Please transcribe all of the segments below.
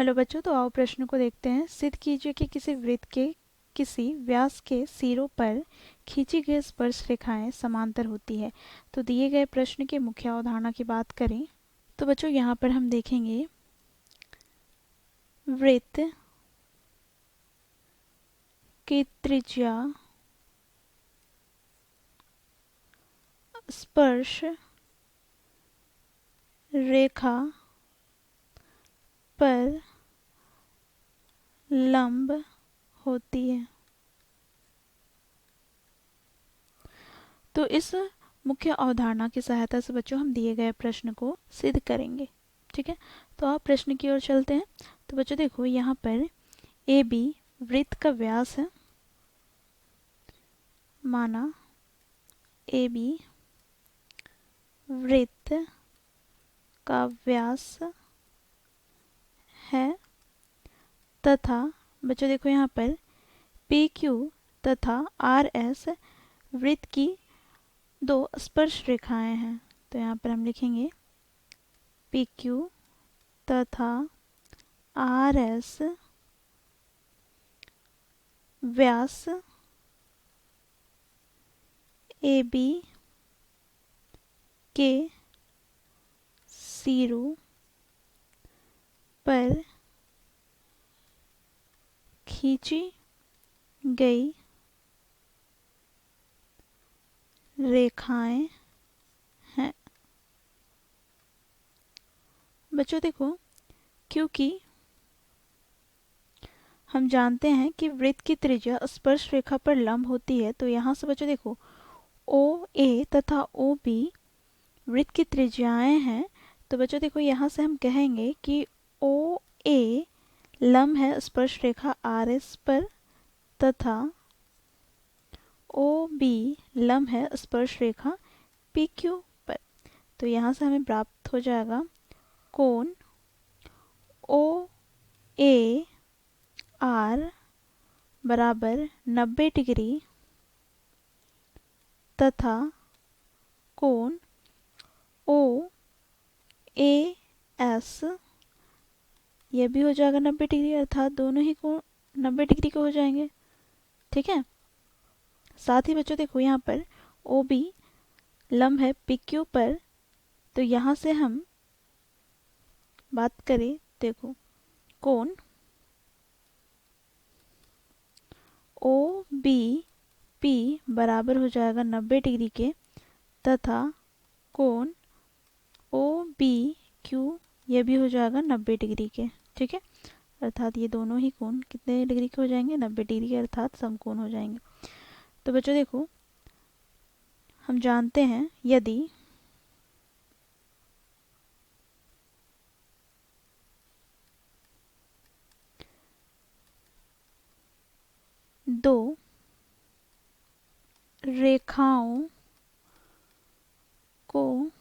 Hello बच्चों, तो आओ प्रश्न को देखते हैं। सिद्ध कीजिए कि किसी वृत्त के किसी व्यास के सिरों पर खींची गई स्पर्श रेखाएं समांतर होती है। तो दिए गए प्रश्न की मुख्य अवधारणा की बात करें तो बच्चों यहाँ पर हम देखेंगे वृत्त की त्रिज्या स्पर्श रेखा पर लंब होती है। तो इस मुख्य अवधारणा की सहायता से बच्चों हम दिए गए प्रश्न को सिद्ध करेंगे। ठीक है, तो आप प्रश्न की ओर चलते हैं। तो बच्चों देखो, यहाँ पर ए बी वृत्त का व्यास है। माना ए बी वृत्त का व्यास है तथा बच्चों देखो यहाँ पर पी क्यू तथा आर एस वृत्त की दो स्पर्श रेखाएं हैं। तो यहाँ पर हम लिखेंगे पी क्यू तथा आर एस व्यास ए बी के सिरों पर खींची गई रेखाएं हैं। बच्चों देखो, क्योंकि हम जानते हैं कि वृत्त की त्रिज्या स्पर्श रेखा पर लंब होती है, तो यहाँ से बच्चों देखो ओ ए तथा ओ बी वृत्त की त्रिज्याएं हैं। तो बच्चों देखो, यहाँ से हम कहेंगे कि ओ ए लंब है स्पर्श रेखा आर एस पर तथा ओ बी लंब है स्पर्श रेखा पी क्यू पर। तो यहाँ से हमें प्राप्त हो जाएगा कोण ओ ए आर बराबर 90 डिग्री तथा कोण ओ ए एस यह भी हो जाएगा 90 डिग्री, अर्थात दोनों ही कोण 90 डिग्री के हो जाएंगे। ठीक है, साथ ही बच्चों देखो यहाँ पर ओ बी लंब है पी क्यू पर। तो यहाँ से हम बात करें, देखो कोण ओ बी पी बराबर हो जाएगा 90 डिग्री के तथा कोण ओ बी क्यू यह भी हो जाएगा 90 डिग्री के। ठीक है, अर्थात ये दोनों ही कोण कितने डिग्री के हो जाएंगे? 90 डिग्री के, अर्थात समकोण हो जाएंगे। तो बच्चों देखो, हम जानते हैं यदि दो रेखाओं को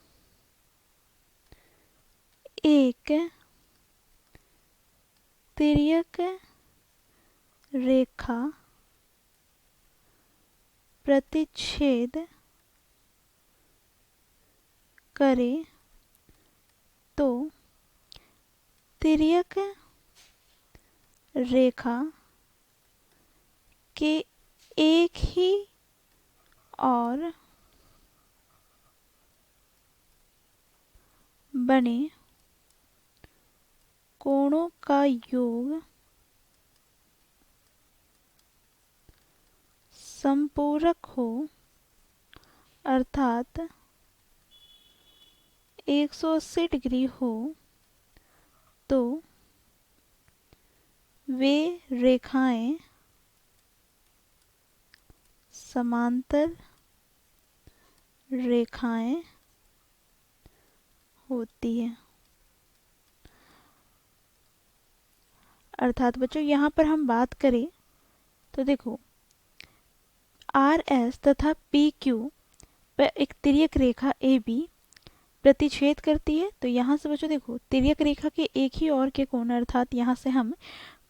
एक तिर्यक रेखा प्रतिच्छेद करे तो तिर्यक रेखा के एक ही और बने कोणों का योग संपूरक हो, अर्थात 180 डिग्री हो, तो वे रेखाएं समांतर रेखाएं होती है। अर्थात बच्चों यहाँ पर हम बात करें तो देखो आर एस तथा पी क्यू पर एक तिर्यक रेखा ए बी प्रतिच्छेद करती है। तो यहाँ से बच्चों देखो, तिर्यक रेखा के एक ही और के कोण, अर्थात यहाँ से हम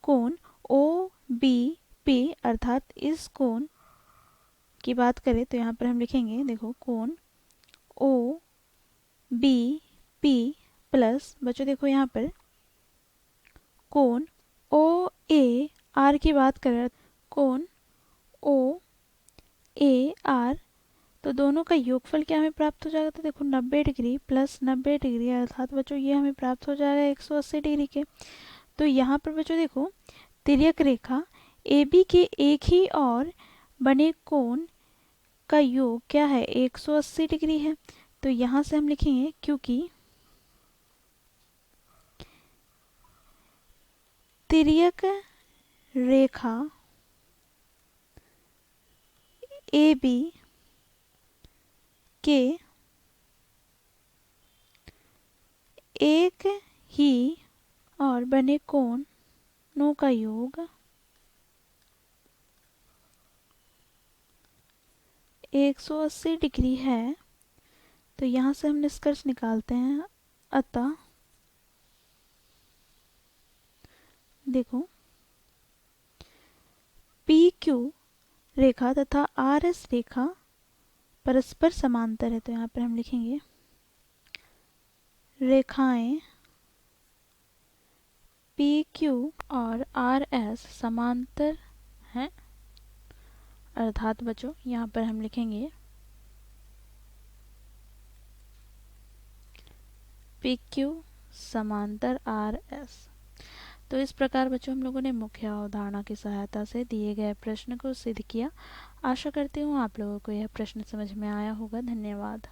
कोण ओ बी पी अर्थात इस कोण की बात करें तो यहाँ पर हम लिखेंगे, देखो कोण ओ बी पी प्लस बच्चों देखो यहाँ पर कोण ओ ए आर की बात कर रहे हैं, कोण ओ ए आर, तो दोनों का योगफल क्या हमें प्राप्त हो जाएगा, तो देखो 90 डिग्री प्लस 90 डिग्री अर्थात बच्चों ये हमें प्राप्त हो जाएगा 180 डिग्री के। तो यहाँ पर बच्चों देखो तिर्यक रेखा ए बी के एक ही और बने कोण का योग क्या है 180 डिग्री है। तो यहाँ से हम लिखेंगे क्योंकि तिर्यक रेखा ए बी के एक ही और बने कोणों का योग 180 डिग्री है। तो यहाँ से हम निष्कर्ष निकालते हैं, अतः देखो पी क्यू रेखा तथा आर एस रेखा परस्पर समांतर है। तो यहाँ पर हम लिखेंगे रेखाएं पी क्यू और आर एस समांतर हैं, अर्थात बच्चों यहाँ पर हम लिखेंगे पी क्यू समांतर आर एस। तो इस प्रकार बच्चों हम लोगों ने मुख्य अवधारणा की सहायता से दिए गए प्रश्न को सिद्ध किया। आशा करती हूँ आप लोगों को यह प्रश्न समझ में आया होगा। धन्यवाद।